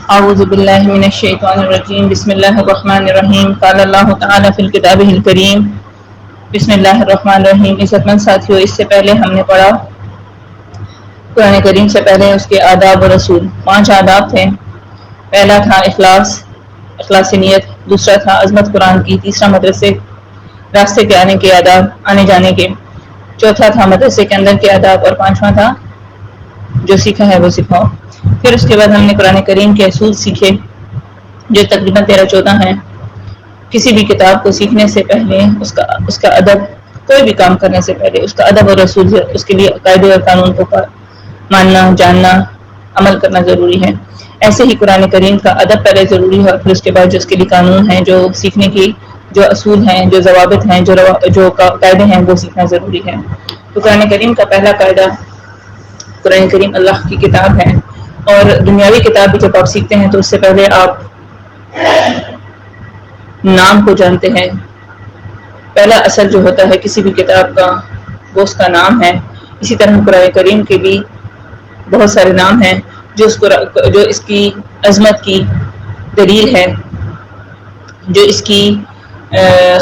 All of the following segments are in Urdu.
اعوذ باللہ من الشیطان الرجیم بسم اللہ الرحمن الرحیم قال اللہ تعالی فی الکتاب الکریم بسم اللہ الرحمن الرحیم۔ عزت مند ساتھیوں، اس سے پہلے ہم نے پڑھا قرآن کریم سے پہلے اس کے آداب و رسول 5 آداب تھے۔ پہلا تھا اخلاص نیت، دوسرا تھا عظمت قرآن کی، تیسرا مدرسے راستے کے آنے کے آداب، آنے جانے کے، چوتھا تھا مدرسے کے اندر کے آداب، اور پانچواں تھا جو سیکھا ہے وہ سکھاؤ۔ پھر اس کے بعد ہم نے قرآن کریم کے اصول سیکھے جو تقریباً 13-14 ہیں۔ کسی بھی کتاب کو سیکھنے سے پہلے اس کا ادب، کوئی بھی کام کرنے سے پہلے اس کا ادب اور اصول ہے، اس کے لیے قاعدے اور قانون کو ماننا، جاننا، عمل کرنا ضروری ہے۔ ایسے ہی قرآن کریم کا ادب پہلے ضروری ہے، اور پھر اس کے بعد جو اس کے لیے قانون ہیں، جو سیکھنے کی جو اصول ہیں، جو ضوابط ہیں، جو قاعدے ہیں، وہ سیکھنا ضروری ہے۔ تو قرآن کریم کا پہلا قاعدہ، قرآن کریم اللہ کی کتاب ہے، اور دنیاوی کتاب بھی جب آپ سیکھتے ہیں تو اس سے پہلے آپ نام کو جانتے ہیں۔ پہلا اثر جو ہوتا ہے کسی بھی کتاب کا وہ اس کا نام ہے۔ اسی طرح قرآن کریم کے بھی بہت سارے نام ہیں جو اس کی عظمت کی دلیل ہے، جو اس کی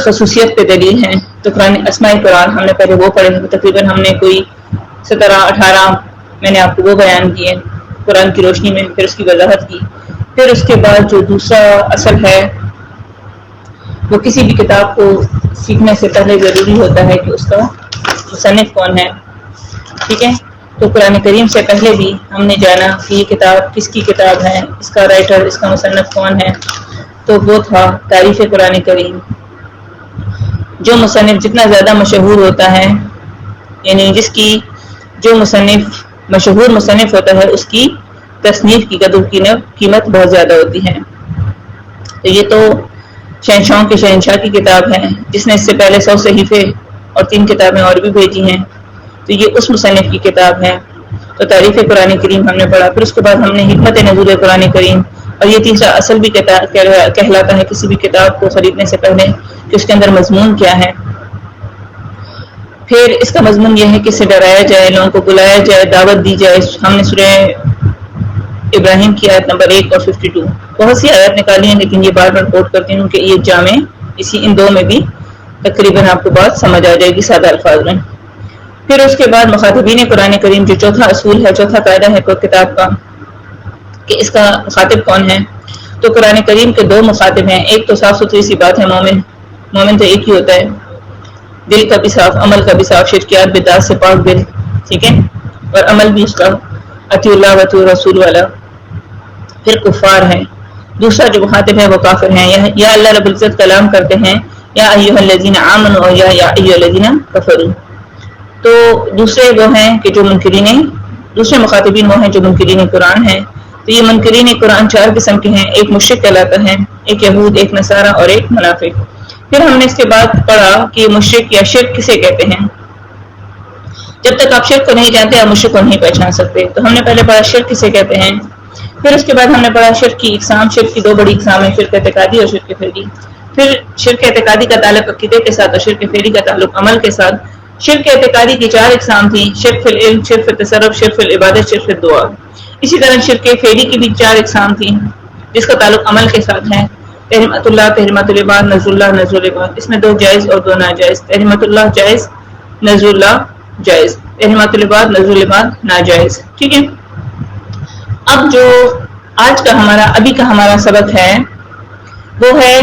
خصوصیت پہ دلیل ہے۔ تو قرآن اسماء قرآن ہم نے پہلے وہ پڑھے، تقریباً ہم نے کوئی 17-18 میں نے آپ کو وہ بیان کیے قرآن کی روشنی میں، پھر اس کی وضاحت کی۔ پھر اس کے بعد جو دوسرا اصل ہے وہ کسی بھی کتاب کو سیکھنے سے پہلے ضروری ہوتا ہے کہ اس کا مصنف کون ہے، ٹھیک ہے۔ تو قرآن کریم سے پہلے بھی ہم نے جانا کہ یہ کتاب کس کی کتاب ہے، اس کا رائٹر، اس کا مصنف کون ہے، تو وہ تھا تعریف قرآن کریم۔ جو مصنف جتنا زیادہ مشہور ہوتا ہے، یعنی جس کی جو مصنف مشہور مصنف ہوتا ہے اس کی تصنیف کی قدر قیمت بہت زیادہ ہوتی ہے۔ تو یہ تو شہنشاہوں کے شہنشاہ کی کتاب ہے، جس نے اس سے پہلے 100 صحیفے اور 3 کتابیں اور بھی بھیجی ہیں، تو یہ اس مصنف کی کتاب ہے۔ تو تعریف قرآن کریم ہم نے پڑھا۔ پھر اس کے بعد ہم نے حکمت نزول قرآن کریم، اور یہ تیسرا اصل بھی کہلاتا ہے کسی بھی کتاب کو خریدنے سے پہلے کہ اس کے اندر مضمون کیا ہے۔ پھر اس کا مضمون یہ ہے کہ اسے ڈرایا جائے، لوگوں کو بلایا جائے، دعوت دی جائے۔ ہم نے سورہ ابراہیم کی آیت نمبر 1 اور 52 بہت سی آیات نکالی ہیں، لیکن یہ بار بار کوٹ کرتی ہوں کہ یہ جامع ان دو میں بھی تقریباً آپ کو بات سمجھ آ جائے گی سادہ الفاظ میں۔ پھر اس کے بعد مخاطبین قرآن کریم جو چوتھا اصول ہے، چوتھا قاعدہ ہے کوئی کتاب کا کہ اس کا مخاطب کون ہے۔ تو قرآن کریم کے 2 مخاطب ہیں۔ ایک تو صاف ستھری سی بات ہے، مومن تو ایک ہی ہوتا ہے، دل کا بھی صاف، عمل کا بھی صاف، شرکیات بدعات سے پاک دل، ٹھیک ہے، اور عمل بھی اس کا اطیع اللہ و اطیع رسول والا۔ پھر کفار ہیں، دوسرا جو مخاطب ہے وہ کافر ہیں، یا اللہ رب العزت کلام کرتے ہیں یا ایھا الذین آمنوا اور یا ایھا الذین کفروا۔ تو دوسرے وہ ہیں کہ جو دوسرے مخاطبین وہ ہیں جو منکرین قرآن ہیں۔ تو یہ منکرین قرآن 4 قسم کے ہیں، ایک مشرک کہلاتا ہے، ایک یہود، ایک نصارہ اور ایک منافق۔ پھر ہم نے اس کے بعد پڑھا کہ یہ مشرک یا شرک کسے کہتے ہیں۔ جب تک آپ شرک کو نہیں جانتے آپ مشرک کو نہیں پہچان سکتے۔ تو ہم نے پہلے پڑھا شرک کسے کہتے ہیں۔ پھر اس کے بعد ہم نے پڑھا شرک کی اقسام، شرک کی 2 بڑی اقسام ہیں، شرک اعتقادی اور شرک فعلی۔ پھر شرک اعتقادی کا تعلق عقیدے کے ساتھ اور شرک فعلی کا تعلق عمل کے ساتھ۔ شرک اعتقادی کی 4 اقسام تھیں، شرک فی العلم، شرک فی التصرف، شرک فی العبادت، شرک فی الدعا۔ اسی طرح شرک فعلی کی بھی 4 اقسام تھیں جس کا تعلق عمل کے ساتھ ہے، تحریمت اللہ، تحریمت العباد، نذر اللہ، نذر العباد۔ اس میں 2 جائز اور 2 ناجائز، تحریمت اللہ جائز، نذر اللہ جائز، تحریمت العباد، نذر العباد ناجائز، ٹھیک ہے۔ اب جو آج کا ابھی کا ہمارا سبق ہے وہ ہے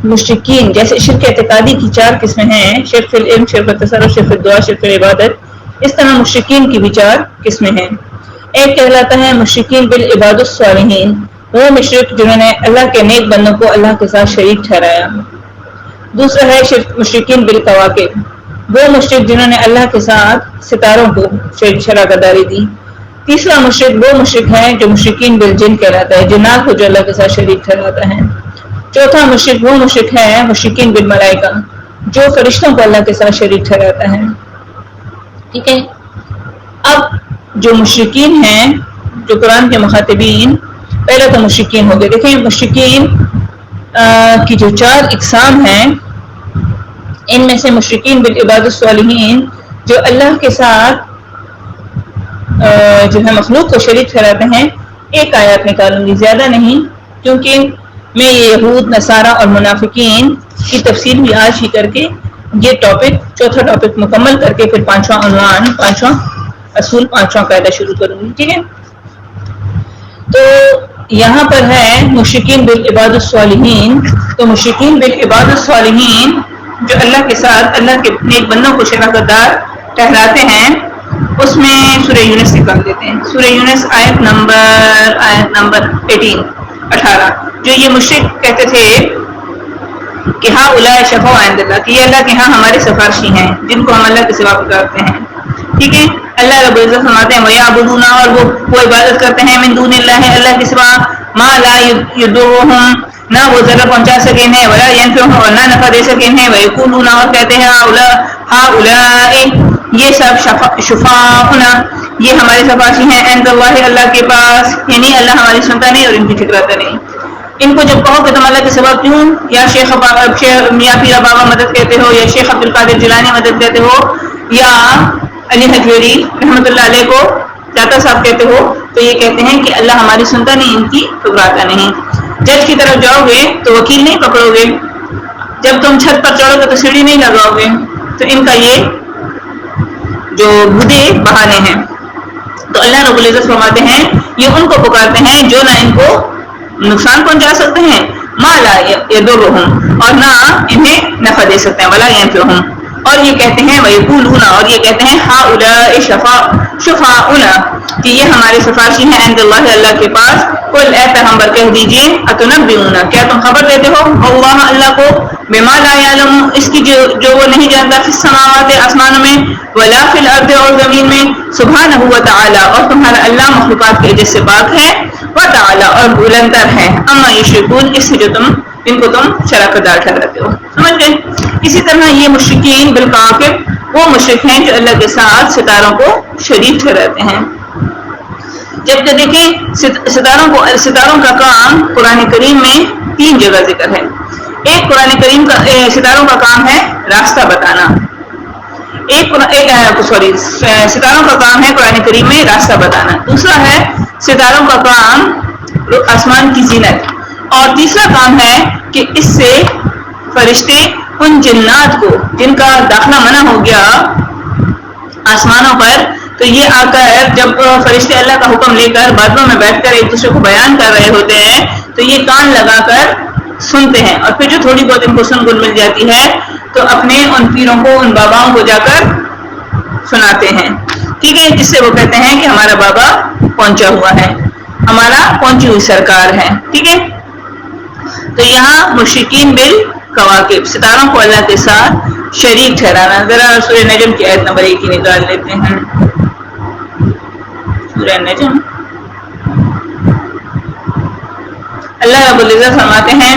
مشرکین۔ جیسے شرک اعتقادی کی 4 قسمیں ہیں، شرک فی العلم، شرک فی التصرف، شرک فی الدعا، شرک فی العبادت، اس طرح مشرکین کی بھی 4 قسمیں ہیں۔ ایک کہلاتا ہے مشرکین بالعباد الصالحین، وہ مشرک جنہوں نے اللہ کے نیک بندوں کو اللہ کے ساتھ شریک ٹھہرایا۔ دوسرا ہے مشرکین بالکواکب، وہ مشرک جنہوں نے اللہ کے ساتھ ستاروں کو شراکت داری دی۔ تیسرا مشرک وہ مشرک ہے جو مشرکین بالجن کہلاتا ہے، جنات کو جو اللہ کے ساتھ شریک ٹھہراتا ہے۔ چوتھا مشرک وہ مشرک ہے مشرکین بالملائکہ، جو فرشتوں کو اللہ کے ساتھ شریک ٹھہراتا ہے، ٹھیک ہے۔ اب جو مشرکین ہیں، جو قرآن کے مخاطبین، پہلے تو مشرکین ہو گئے۔ دیکھیں مشرکین کی جو 4 اقسام ہیں، ان میں سے مشرکین بالعباد الصالحین جو اللہ کے ساتھ جو ہے مخلوق کو شریک ٹھہراتے ہیں، ایک آیت نکالوں گی، زیادہ نہیں، کیونکہ میں یہ یہود، نصارہ اور منافقین کی تفصیل بھی آج ہی کر کے یہ ٹاپک، چوتھا ٹاپک مکمل کر کے پھر پانچواں عنوان، پانچواں اصول، پانچواں قاعدہ شروع کروں گی، ٹھیک ہے؟ تو یہاں پر ہے مشرکین بالعباد الصالحین. تو مشرکین بالعباد الصالحین جو اللہ کے ساتھ اللہ کے نیک بندوں کو شراکت دار ٹھہراتے ہیں، اس میں سورہ یونس نکال دیتے ہیں. سورہ یونس آیت نمبر 18 جو یہ مشرک کہتے تھے کہ ہاں اولئک شفاء عند اللہ، کہ یہ اللہ کے ہاں ہمارے سفارشی ہیں جن کو ہم اللہ کے سوا پکارتے ہیں، ٹھیک ہے؟ اللہ رب العزت فرماتے ہیں وَيَعْبُدُونَ، اور وہ عبادت کرتے ہیں من دون اللہ، اللہ کے سوا، ما لا يضرهم، نہ وہ ضرر پہنچا سکیں ہیں، ولا ينفعهم، اور نہ نفع دے سکیں ہیں، وَيَقُولُونَ، اور کہتے ہیں ہؤلاء، یہ سب شفاعنا، یہ ہمارے سفارشی ہیں، عند اللہ، اللہ کے پاس، یعنی اللہ ہماری سنتا نہیں اور ان کی ٹھکراتا نہیں. ان کو جب کہو کہ تم اللہ کے سوا کیوں یا شیخ میاں پیر بابا مدد کہتے ہو، یا شیخ عبد القادر جیلانی مدد کہتے ہو، یا علی حجویری رحمۃ اللہ علیہ کو داتا صاحب کہتے ہو، تو یہ کہتے ہیں کہ اللہ ہماری سنتا نہیں، ان کی ٹھکراتا نہیں. جج کی طرف جاؤ گے تو وکیل نہیں پکڑو گے، جب تم چھت پر چڑھو گے تو سیڑھی نہیں لگاؤ گے. تو ان کا یہ جو بھدے بہانے ہیں. تو اللہ رب العزت فرماتے ہیں یہ ان کو پکارتے ہیں جو نہ ان کو نقصان پہنچا سکتے ہیں، ما لا یضرهم، اور نہ انہیں نفع دے سکتے ہیں، ولا ينفعهم، اور یہ کہتے ہیں وَيَقُولُونَ، اور یہ کہتے ہیں ہؤلاء شفاعنا، کہ یہ ہمارے سفارشی ہیں عند اللہ، اللہ کے پاس. قل، اے پیغمبر کہہ دیجئے اتنبئون، کیا تم خبر دیتے ہو اللہ، اللہ کو، بما لا یعلم، اس کی جو وہ نہیں جانتا، فی السماوات، آسمانوں میں، ولا فی الارض، اور زمین میں، سبحانہ وتعالی، اور تمہارا اللہ مخلوقات کے عجز سے پاک ہے، وتعالی، اور بلندر ہے، اما یشرکون، اس سے جو ان کو تم شراکت دار ٹھہراتے ہو. سمجھ گئے؟ اسی طرح یہ مشرکین بالکواکب وہ مشرک ہیں جو اللہ کے ساتھ ستاروں کو شریک ٹھہراتے ہیں. جبکہ دیکھیں ستاروں کا کام قرآن کریم میں 3 جگہ ذکر ہے. ایک قرآن کریم کا ستاروں کا کام ہے راستہ بتانا، ستاروں کا کام ہے قرآن کریم میں راستہ بتانا. دوسرا ہے ستاروں کا کام آسمان کی زینت، اور تیسرا کام ہے کہ اس سے فرشتے ان جنات کو جن کا داخلہ منع ہو گیا آسمانوں پر، تو یہ آ کر جب فرشتے اللہ کا حکم لے کر بادلوں میں بیٹھ کر ایک دوسرے کو بیان کر رہے ہوتے ہیں تو یہ کان لگا کر سنتے ہیں، اور پھر جو تھوڑی بہت ان کو سن گل مل جاتی ہے تو اپنے ان پیروں کو، ان باباؤں کو جا کر سناتے ہیں، ٹھیک ہے؟ جس سے وہ کہتے ہیں کہ ہمارا بابا پہنچا ہوا ہے، ہمارا پہنچی ہوئی سرکار ہے، ٹھیک ہے؟ تو یہاں مشرکین بالکواکب، ستاروں کو اللہ کے ساتھ شریک ٹھہرانا. ذرا سورہ نجم کی آیت نمبر 1 نکال لیتے ہیں. سورہ نجم، اللہ رب العزت فرماتے ہیں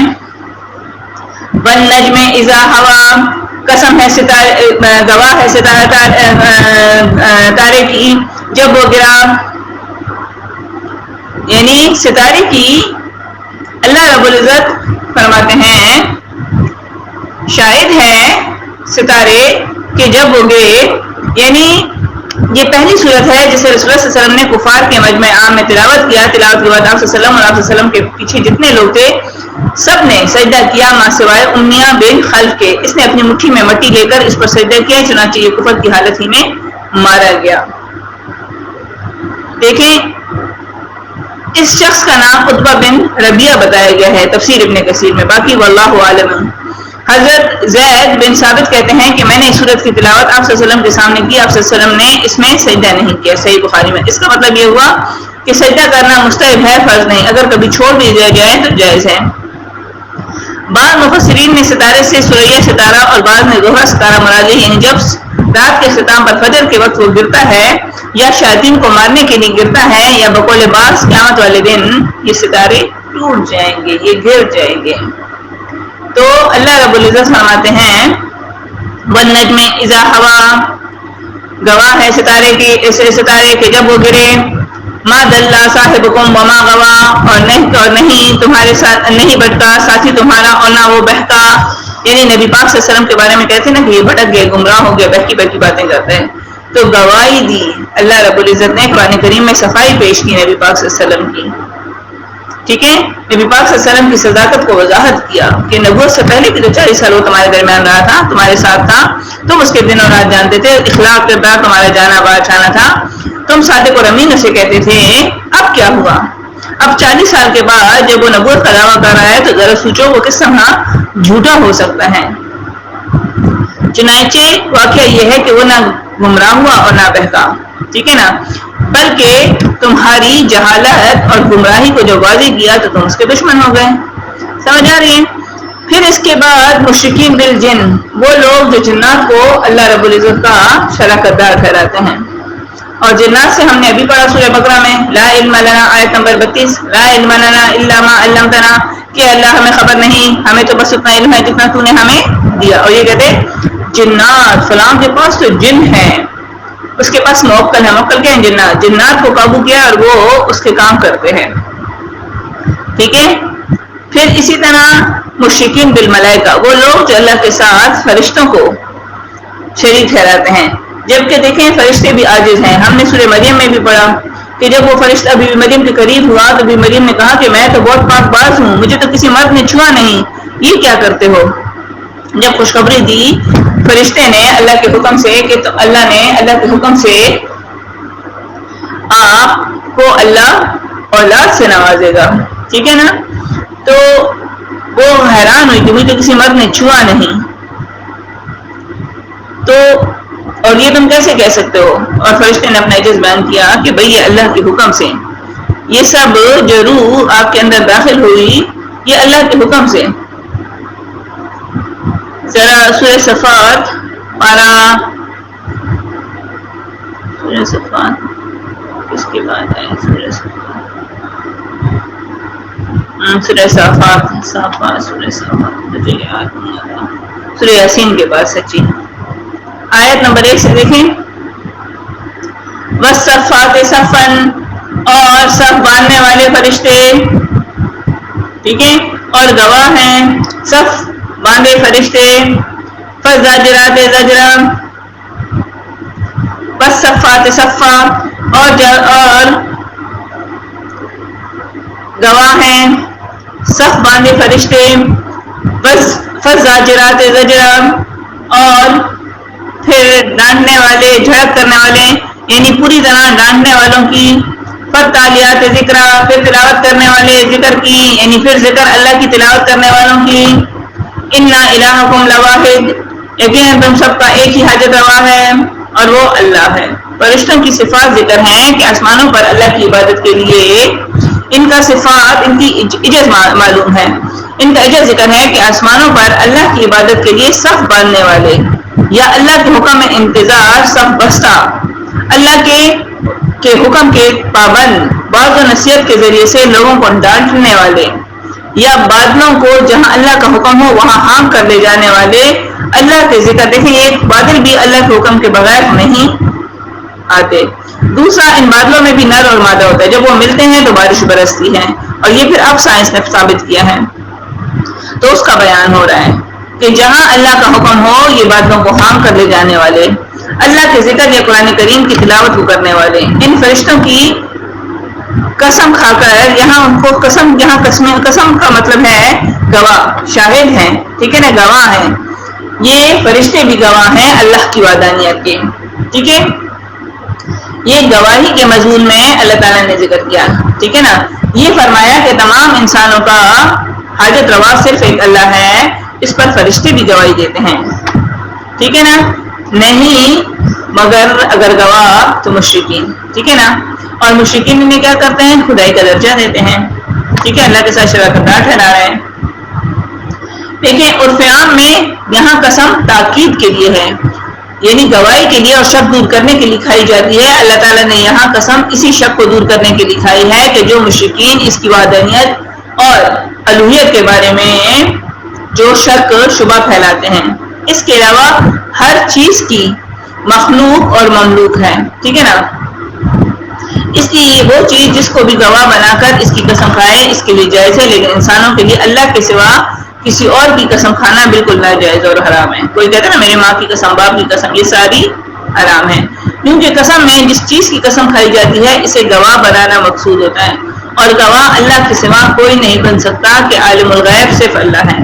والنجم اذا ہوا، قسم ہے ستارے، گواہ ہے تارے کی جب وہ گرا، یعنی ستارے کی اللہ رب العزت فرماتے ہیں شاہد ہے ستارے کہ جب وہ گرے. یعنی یہ پہلی صورت ہے جسے رسول اللہ صلی اللہ علیہ وسلم نے کفار کے مجمع عام میں تلاوت کیا. تلاوت کے بعد آپ صلی اللہ علیہ وسلم کے پیچھے جتنے لوگ تھے سب نے سجدہ کیا ماں سوائے امیہ بن خلف کے. اس نے اپنی مٹھی میں مٹی لے کر اس پر سجدہ کیا، چنانچہ یہ کفر کی حالت ہی میں مارا گیا. دیکھیں اس شخص کا نام عتبہ بن ربیعہ بتایا گیا ہے تفسیر ابن کثیر میں، باقی واللہ عالم. حضرت زید بن ثابت کہتے ہیں کہ میں نے اس سورت کی تلاوت آپ صلی اللہ علیہ وسلم کے سامنے کی، آپ صلی اللہ علیہ وسلم نے اس میں سجدہ نہیں کیا. صحیح بخاری میں. اس کا مطلب یہ ہوا کہ سجدہ کرنا مستحب ہے، فرض نہیں، اگر کبھی چھوڑ بھی دیا جائے تو جائز ہے. بعض مفسرین نے ستارے سے سریا ستارہ اور بعض نے زہرہ ستارہ مراد لی، یعنی جب رات کے اختتام پر فجر کے وقت وہ گرتا ہے یا شیاطین کو مارنے کے لیے گرتا ہے، یا بقول بعض قیامت والے دن یہ ستارے ٹوٹ جائیں گے، یہ گر جائیں گے. تو اللہ رب العزت فرماتے ہیں والنجم اذا ہوا، گواہ ہے ستارے کے جب وہ گرے، ما دل صاحبکم وما غوا، اور نہیں تمہارے ساتھ نہیں بھٹکا ساتھی تمہارا اور نہ وہ بہکا. یعنی نبی پاک صلی اللہ علیہ وسلم کے بارے میں کہتے ہیں نا کہ یہ بھٹک گئے، گمراہ ہو گئے، بہکی باتیں کرتے ہیں. تو گواہی دی اللہ رب العزت نے قرآن کریم میں، صفائی پیش کی نبی پاک صلی اللہ علیہ وسلم کی. ٹھیک ہے، نبی پاک صلی اللہ علیہ وسلم کی صداقت کو وضاحت کیا کہ نبوت سے پہلے کی جو 40 سال وہ تمہارے درمیان رہا تھا، تمہارے ساتھ تھا، تم اس کے دن اور رات جانتے تھے، اخلاق کردار تمہارا جانا بچانا تھا، تم صادق اور امین اسے کہتے تھے۔ اب کیا ہوا؟ اب 40 سال کے بعد جب وہ نبوت کا دعویٰ کر رہا ہے تو ذرا سوچو وہ کس طرح جھوٹا ہو سکتا ہے۔ چنانچہ واقعہ یہ ہے کہ وہ نہ گمراہ ہوا اور نہ بہکا، ٹھیک ہے نا، بلکہ تمہاری جہالت اور گمراہی کو جو واضح کیا تو تم اس کے دشمن ہو گئے۔ سمجھ آ رہی ہے؟ پھر اس کے بعد مشرکین بالجن، وہ لوگ جو جنات کو اللہ رب العزت کا شراکت دار ٹھہراتے ہیں، اور جنات سے ہم نے ابھی پڑھا سورہ بقرہ میں لا علم لنا آیت نمبر 32، لا علم لنا الا ما علمتنا، کہ اللہ ہمیں خبر نہیں، ہمیں تو بس اتنا علم ہے جتنا تو نے ہمیں دیا۔ اور یہ کہتے جنات فلاں کے پاس تو جن ہے، اس کے پاس موکل ہے، موکل کیا ہے؟ جنات، جنات کو قابو کیا اور وہ اس کے کام کرتے ہیں، ٹھیک ہے۔ پھر اسی طرح مشرکین بالملائکہ، وہ لوگ جو اللہ کے ساتھ فرشتوں کو شریک ٹھہراتے ہیں، جبکہ دیکھیں فرشتے بھی عاجز ہیں۔ ہم نے سورہ مریم میں بھی پڑھا کہ جب وہ فرشتہ بی بی مریم کے قریب ہوا تو بی بی مریم نے کہا کہ میں تو بہت پاک باز ہوں، مجھے تو کسی مرد نے چھوا نہیں، یہ کیا کرتے ہو؟ جب خوشخبری دی فرشتے نے اللہ کے حکم سے کہ تو اللہ نے اللہ کے حکم سے آپ کو اللہ اولاد سے نوازے گا، ٹھیک ہے نا، تو وہ حیران ہوئی کہ مجھے تو کسی مرد نے چھوا نہیں، تو اور یہ تم کیسے کہہ سکتے ہو؟ اور فرشتے نے اپنا اعجاز بیان کیا کہ بھئی یہ اللہ کے حکم سے، یہ سب جو روح آپ کے اندر داخل ہوئی یہ اللہ کے حکم سے۔ ذرا سورہ صفات پارہ، سورہ صفات کس کے بعد ہے؟ سورہ صفات، سورہ صفات مجھے یاد نہیں آ رہا، سورہ یاسین کے بعد سچی آیت نمبر 1 سے دیکھیں، والصفات صفن، اور صف باندھنے والے فرشتے، ٹھیک ہے، اور گواہ ہیں، صف باندھے فرشتے، فالزاجرات زجرا، والصفات صفا، اور گواہ ہیں، صف باندھے فرشتے، فالزاجرات زجرا، اور پھر ڈانٹنے والے، جھڑپ کرنے والے، یعنی پوری طرح ڈانٹنے والوں کی، فالتالیات ذکرا، پھر تلاوت کرنے والے ذکر کی، یعنی پھر ذکر اللہ کی تلاوت کرنے والوں کی، انا الہکم لواحد، یقیناً تم سب کا ایک ہی حاجت روا ہے اور وہ اللہ ہے۔ فرشتوں کی صفات ذکر ہیں کہ آسمانوں پر اللہ کی عبادت کے لیے ان کا صفات، ان کی عجز معلوم ہے، ان کا عجز ذکر ہے کہ آسمانوں پر اللہ کی عبادت کے لیے صف باندھنے والے، یا اللہ کے حکم میں انتظار صف بستہ، اللہ کے حکم کے پابند، بعض و نصیحت کے ذریعے سے لوگوں کو ڈانٹنے والے، یا بادلوں کو جہاں اللہ کا حکم ہو وہاں ہام کر لے جانے والے، اللہ کے ذکر۔ دیکھیں ایک بادل بھی اللہ کے حکم کے بغیر نہیں آتے، دوسرا ان بادلوں میں بھی نر اور مادہ ہوتا ہے، جب وہ ملتے ہیں تو بارش برستی ہے، اور یہ پھر اب سائنس نے ثابت کیا ہے، تو اس کا بیان ہو رہا ہے کہ جہاں اللہ کا حکم ہو یہ بادلوں کو خام کر لے جانے والے، اللہ کے ذکر یا قرآن کریم کی تلاوت کو کرنے والے، ان فرشتوں کی قسم کھا کر، یہاں ان کو قسم، یہاں قسم کا مطلب ہے گواہ، شاہد ہیں، ٹھیک ہے نا، گواہ ہیں، یہ فرشتے بھی گواہ ہیں اللہ کی وحدانیت کے، ٹھیک ہے۔ یہ گواہی کے مضمون میں اللہ تعالیٰ نے ذکر کیا، ٹھیک ہے نا، یہ فرمایا کہ تمام انسانوں کا حاجت روا صرف ایک اللہ ہے، اس پر فرشتے بھی گواہی دیتے ہیں، ٹھیک ہے نا، نہیں مگر اگر گواہ تو مشرکین، ٹھیک ہے نا، اور مشرکین میں کیا کرتے ہیں؟ خدائی کا درجہ دیتے ہیں، ٹھیک ہے، اللہ کے ساتھ شراکت دار ٹھہرا رہے ہیں۔ دیکھیں عرف عام میں یہاں قسم تاکید کے لیے ہے، یعنی گواہی کے لیے اور شک دور کرنے کے لیے کھائی جاتی ہے، اللہ تعالیٰ نے یہاں قسم اسی شک کو دور کرنے کے لیے کھائی ہے کہ جو مشرکین اس کی وحدانیت اور الوہیت کے بارے میں جو شک شبہ پھیلاتے ہیں، اس کے علاوہ ہر چیز کی مخلوق اور مملوک ہے، ٹھیک ہے نا، اس لیے وہ چیز جس کو بھی گواہ بنا کر اس کی قسم کھائے اس کے لیے جائز ہے، لیکن انسانوں کے لیے اللہ کے سوا کسی اور کی قسم کھانا بالکل ناجائز اور حرام ہے۔ کوئی کہتا ہے نا میری ماں کی قسم، باپ کی قسم، یہ ساری حرام ہے، کیونکہ قسم میں جس چیز کی قسم کھائی جاتی ہے اسے گواہ بنانا مقصود ہوتا ہے، اور گواہ اللہ کے سوا کوئی نہیں بن سکتا کہ عالم الغیب صرف اللہ ہے،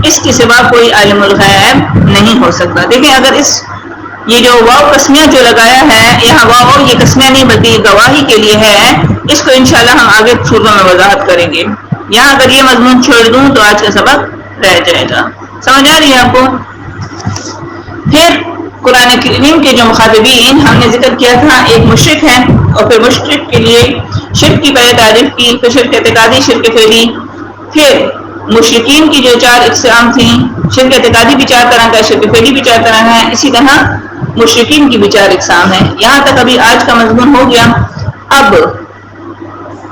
اس کے سوا کوئی عالم الغیب نہیں ہو سکتا۔ دیکھیں اگر یہ جو واو قسمیہ جو لگایا ہے یہاں، واو یہ قسمیہ نہیں بلکہ گواہی کے لیے ہے، اس کو انشاءاللہ ہم آگے صورتوں میں وضاحت کریں گے۔ یہاں اگر یہ مضمون چھوڑ دوں تو آج کا سبق رہ جائے گا۔ سمجھ آ رہی ہے آپ کو؟ پھر قرآن کریم کے جو مخاطبین ہم نے ذکر کیا تھا، ایک مشرک ہے، اور پھر مشرک کے لیے شرک کی پہلے تعریف کی، پھر شرک اعتقادی، شرک فعلی، پھر مشرکین کی جو 4 اقسام تھیں، شرک اعتقادی بھی 4 طرح کا ہے، شرک فعلی بھی 4 طرح ہے، اسی طرح مشرکین کی بھی 4 اقسام ہیں۔ یہاں تک ابھی آج کا مضمون ہو گیا۔ اب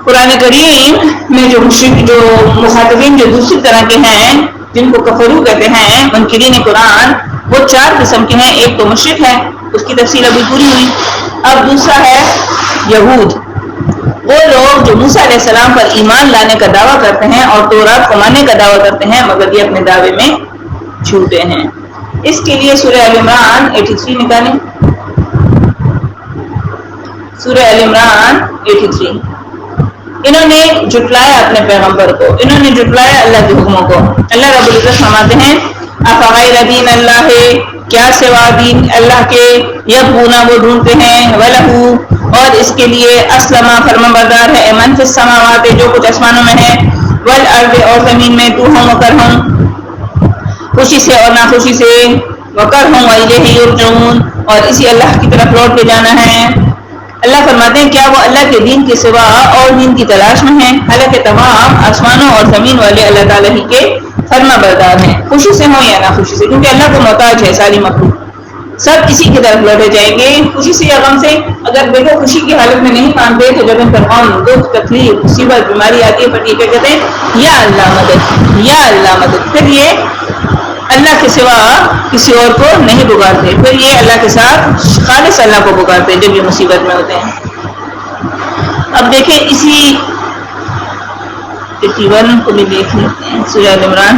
قرآن کریم میں جو مخاطبین جو دوسری طرح کے ہیں، جن کو کفرو کہتے ہیں، منکرین قرآن، وہ 4 قسم کے ہیں۔ ایک تو مشرک ہے، اس کی تفصیل ابھی پوری ہوئی۔ اب دوسرا ہے یہود، وہ لوگ جو موسیٰ علیہ السلام پر ایمان لانے کا دعویٰ کرتے ہیں اور تورات کو ماننے کا دعویٰ کرتے ہیں، مگر یہ اپنے دعوے میں جھوٹے ہیں۔ اس کے لیے سورہ ال عمران 83 نکالیں۔ سورہ ال عمران 83۔ انہوں نے جھٹلایا اپنے پیغمبر کو، انہوں نے جھٹلایا اللہ کے حکموں کو۔ اللہ رب العزت فرماتے ہیں افغیر دین اللہ، کیا سوا دین اللہ کے، یبغون وہ ڈھونڈتے ہیں، وَلَهُ اور اس کے لیے، اسلمہ فرمانبردار ہے، من فی السماوات جو کچھ آسمانوں میں ہے، والارض اور زمین میں، طوعا وکرہا خوشی سے اور ناخوشی سے، وکرہا وإلیہ یرجعون اور اسی اللہ کی طرف لوٹ کے جانا ہے۔ اللہ فرماتے ہیں کیا وہ اللہ کے دین کے سوا اور دین کی تلاش میں ہیں، حالانکہ تمام آسمانوں اور زمین والے اللہ تعالیٰ ہی کے فرما بردار ہیں، خوشی سے ہوں یا ناخوشی سے، کیونکہ اللہ کو محتاج ہے ساری مخلوق، سب کسی کی طرف لوٹے جائیں گے، خوشی سے یا غم سے۔ اگر دیکھو خوشی کی حالت میں نہیں مانتے تو جب ان پر غم، دکھ، تکلیف، مصیبت، بیماری آتی ہے پھر یہ کیا کہتے ہیں، یا اللہ مدد، یا اللہ مدد، پھر یہ اللہ کے سوا کسی اور کو نہیں پکارتے، پھر یہ اللہ کے ساتھ خالص اللہ کو پکارتے جب یہ مصیبت میں ہوتے ہیں۔ اب دیکھیں اسی 81 کو بھی دیکھ لیتے ہیں، سورہ ال عمران۔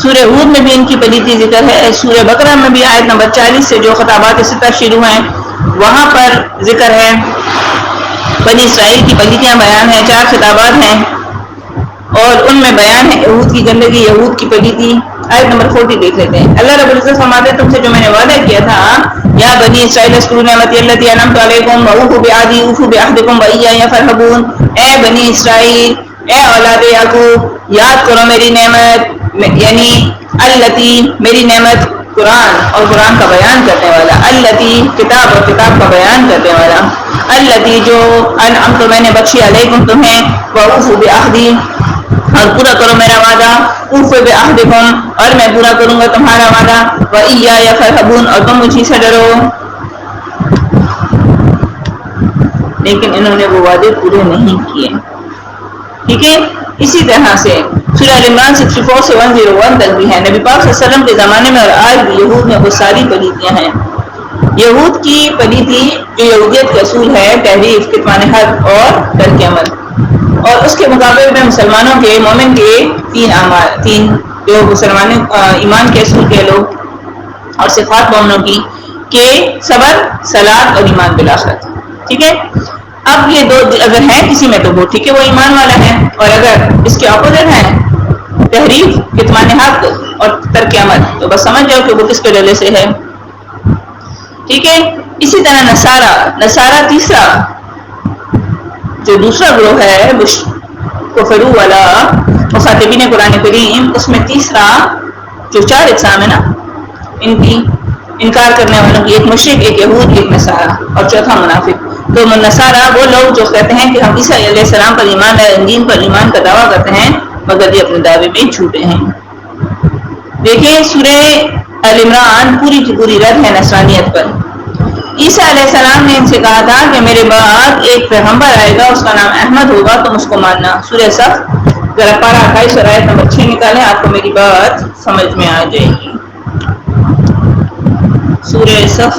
سورہ ہود میں بھی ان کی پلیتی ذکر ہے، سورہ بقرہ میں بھی آیت نمبر 40 سے جو خطابات 6 شروع ہیں وہاں پر ذکر ہے، بنی اسرائیل کی پلیتیاں بیان ہیں، 4 خطابات ہیں اور ان میں بیان ہے یہود کی گندگی، یہود کی پلیتی۔ آیت نمبر 40 دیکھ لیتے ہیں۔ اللہ رب العزت فرماتے ہیں تم سے جو میں نے وعدہ کیا تھا، یا بنی اسرائیل اذکروا نعمتی التی انعمت علیکم واوفوا بعہدی اوفوا بعہدکم وایای فارہبون، اے بنی اسرائیل، اے اولاد یعقوب، یاد کرو میری نعمت، یعنی التی میری نعمت، قرآن اور قرآن کا بیان کرنے والا، التی کتاب اور کتاب کا بیان کرنے والا، التی جو انعمت میں نے بخشی علیکم تمہیں، واوفوا بعہدی اور پورا کرو میرا وعدہ، اوفوا بعہدکم اور میں پورا کروں گا تمہارا وعدہ، وایای فارہبون اور تم مجھ ہی سے ڈرو۔ لیکن انہوں نے وہ وعدے پورے نہیں کیے، ٹھیک ہے۔ اسی طرح سے سورہ ال عمران 64 سے 101 تک بھی ہے۔ نبی پاک صلی اللہ علیہ وسلم کے زمانے میں اور آج بھی یہود میں وہ ساری پلیتیاں ہیں۔ یہود کی پلیتی جو یہودیت کا اصول ہے، تحریف، کتمان حق اور ترک عمل، اور اس کے مقابلے میں مسلمانوں کے، مومن کے 3 جو مسلمان ایمان کے اصول کے لوگ اور صفات مومنوں کی کہ صبر، صلاۃ اور ایمان بالآخرت، ٹھیک ہے۔ اب یہ 2 اگر ہے کسی میں تو وہ ٹھیک ہے، وہ ایمان والا ہے، اور اگر اس کے اپوزٹ ہے تحریف، کتمان حق اور ترک عمل، تو بس سمجھ جاؤ کہ وہ کس کے ڈلے سے ہے، ٹھیک ہے۔ اسی طرح نصارہ تیسرا جو دوسرا گروہ ہے کفرو والا مخاطبین قرآن کریم، اس میں تیسرا جو 4 اقسام ہے نا ان کی انکار کرنے والوں کی، ایک مشرک، ایک یہود، ایک نصارہ اور چوتھا منافق۔ تو نصارہ وہ لوگ جو کہتے ہیں کہ ہم عیسیٰ علیہ السلام پر ایمان لائے، انجیل پر ایمان کا دعویٰ کرتے ہیں، مگر یہ اپنے دعوے میں جھوٹے ہیں۔ دیکھیں سورہ ال عمران پوری کی پوری رد ہے نصرانیت پر۔ عیسیٰ علیہ السلام نے ان سے کہا تھا کہ میرے بعد ایک پیغمبر آئے گا، اس کا نام احمد ہوگا، تم اس کو ماننا۔ سورہ صف ذرا پارہ 28 اور آیت نمبر 6 نکالیں، آپ کو میری بات سمجھ میں آ جائے گی۔ سورہ صف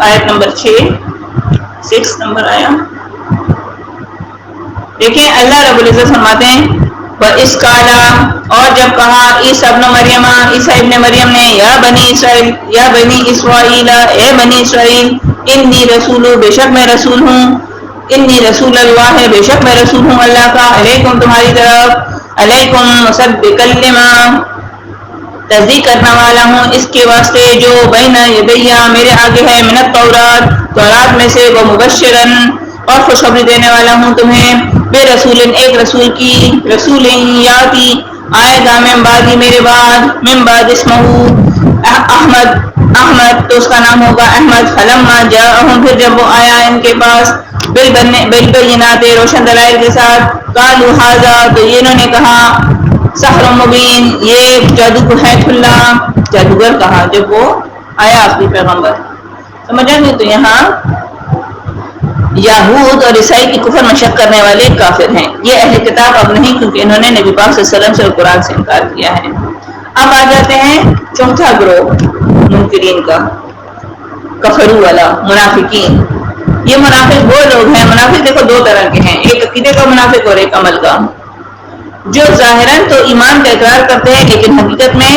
آیت نمبر 6 نمبر آیا، دیکھیں اللہ رب العزت فرماتے ہیں وَإِذْ قَالَ اور جب کہا عیسیٰ ابن مریم نے یا بنی اسرائیل اے بنی اسرائیل انی رسول بے شک میں رسول ہوں انی رسول اللہ بے شک میں رسول ہوں اللہ کا علیکم تمہاری طرف علیکم مصدقا لما تصدیق کرنے والا ہوں اس کے واسطے جو بین یدیہ میرے آگے ہے من التورات تورات میں سے وہ مبشرا اور خوشخبری دینے والا ہوں تمہیں بے رسول ایک رسول کی رسول یاتی آئے گا من بعدی میرے بعد من بعد اسمہ احمد تو اس کا نام ہوگا احمد فلما جاءہم پھر جب وہ آیا ان کے پاس بالبینات روشن دلائل کے ساتھ قالوا ھذا تو یہ انہوں نے کہا سحر مبین یہ جادو ہے کھلا جادوگر کہا جب وہ آیا اپنی پیغمبر سمجھا نہیں تو یہاں یہود اور عیسائی کی کفر میں شک کرنے والے کافر ہیں یہ اہل کتاب اب نہیں کیونکہ انہوں نے نبی پاک صلی اللہ علیہ وسلم سے اور قرآن سے انکار کیا ہے اب آ جاتے ہیں چوتھا گروہ منکرین کا کفرو والا منافقین یہ منافق وہ لوگ ہیں منافق دیکھو دو طرح کے ہیں ایک عقیدے کا منافق اور ایک عمل کا جو ظاہراً تو ایمان کا اقرار کرتے ہیں لیکن حقیقت میں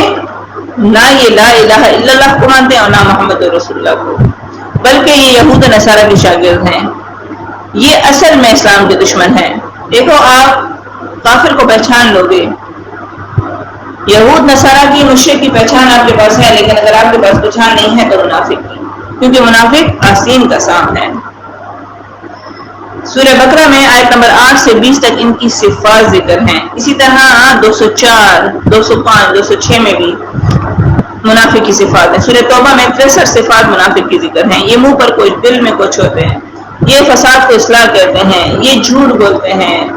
نہ یہ لا الہ الا اللہ کو مانتے ہیں اور نہ محمد رسول اللہ کو بلکہ یہ یہود و نصارہ کے شاگرد ہیں یہ اصل میں اسلام کے دشمن ہیں دیکھو آپ کافر کو پہچان لو گے یہود نصارہ کی مشرک کی پہچان آپ کے پاس ہے لیکن اگر آپ کے پاس پہچان نہیں ہے تو منافق کی کیونکہ منافق آسین کا سام ہے سورہ بقرہ میں آیت نمبر 8 سے 20 تک ان کی صفات ذکر ہیں اسی طرح 204 205 206 میں بھی منافق کی صفات ہیں سورہ توبہ میں 63 صفات منافق کی ذکر ہیں یہ منہ پر کچھ دل میں کچھ ہوتے ہیں یہ فساد کو اصلاح کہتے ہیں یہ جھوٹ بولتے ہیں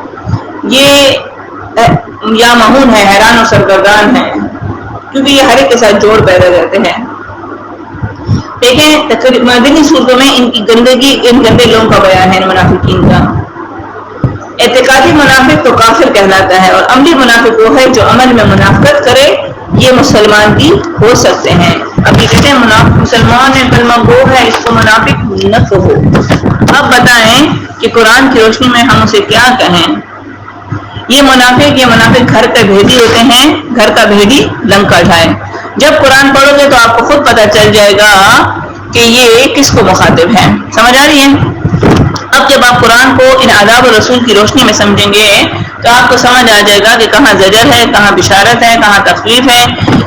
یہ یا مہون ہے حیران و سرگردان ہے کیونکہ یہ ہر ایک کے ساتھ جوڑ پیدا کرتے ہیں دیکھیں مدنی صورتوں میں ان کی گندگی ان گندے لوگوں کا بیان ہے منافقین کا اعتقادی منافق تو کافر کہلاتا ہے اور عملی منافق وہ ہے جو عمل میں منافقت کرے یہ مسلمان بھی ہو سکتے ہیں اب یہ کہتے ہیں مسلمان ہے کلمہ گو ہے اس کو منافق نہ کہو اب بتائیں کہ قرآن کی روشنی میں ہم اسے کیا کہیں یہ منافق گھر کا بھیڑی ہوتے ہیں گھر کا بھیڑی لنکا ڈھائے جب قرآن پڑھو گے تو آپ کو خود پتہ چل جائے گا کہ یہ کس کو مخاطب ہے سمجھ آ رہی ہے اب جب آپ قرآن کو ان آداب و رسول کی روشنی میں سمجھیں گے تو آپ کو سمجھ آ جائے گا کہ کہاں زجر ہے کہاں بشارت ہے کہاں تخفیف ہے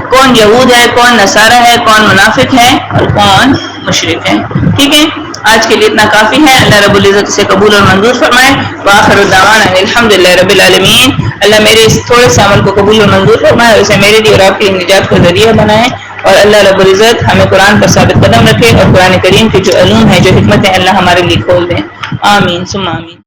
کون یہود ہے کون نصارہ ہے کون منافق ہے اور کون مشرک ہے ٹھیک ہے آج کے لیے اتنا کافی ہے اللہ رب العزت سے قبول اور منظور فرمائے وآخر الدعوانا الحمدللہ رب العالمین اللہ میرے اس تھوڑے سے عمل کو قبول اور منظور فرمائے اور اسے میرے لیے اور آپ کی نجات کا ذریعہ بنائے اور اللہ رب العزت ہمیں قرآن پر ثابت قدم رکھے اور قرآن کریم کے جو علوم ہیں جو حکمت ہیں اللہ ہمارے لیے کھول دیں آمین ثم آمین